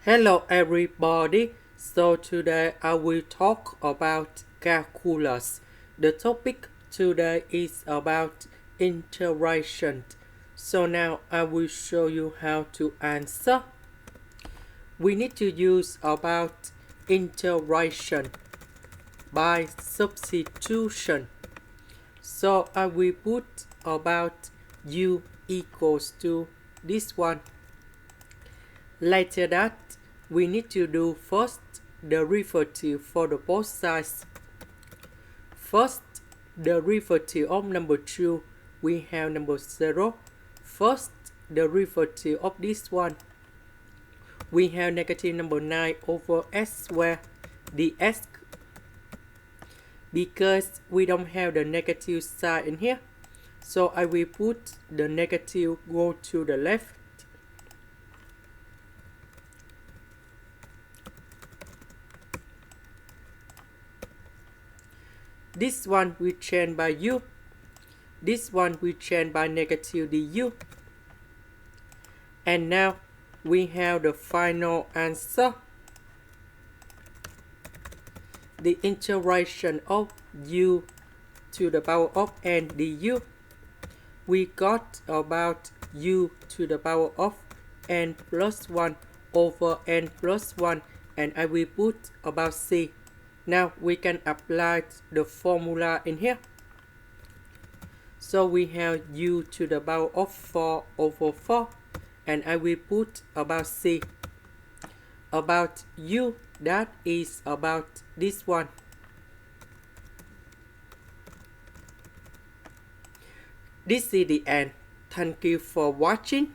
Hello everybody, so today I will talk about calculus. The topic today is about integration. So now I will show you how to answer. We need to use about integration by substitution. So I will put about u equals to this one. Later that, we need to do first derivative for the both sides. First derivative of number 2, we have number 0. First derivative of this one, we have negative number 9 over s squared dx. Because we don't have the negative sign in here, so I will put the negative go to the left. This one we change by u. This one we change by negative du. And now we have the final answer. The integration of u to the power of n du. We got about u to the power of n plus 1 over n plus 1, and I will put about c. Now we can apply the formula in here. So we have u to the power of 4 over 4, and I will put about c. About u, that is about this one. This is the end. Thank you for watching.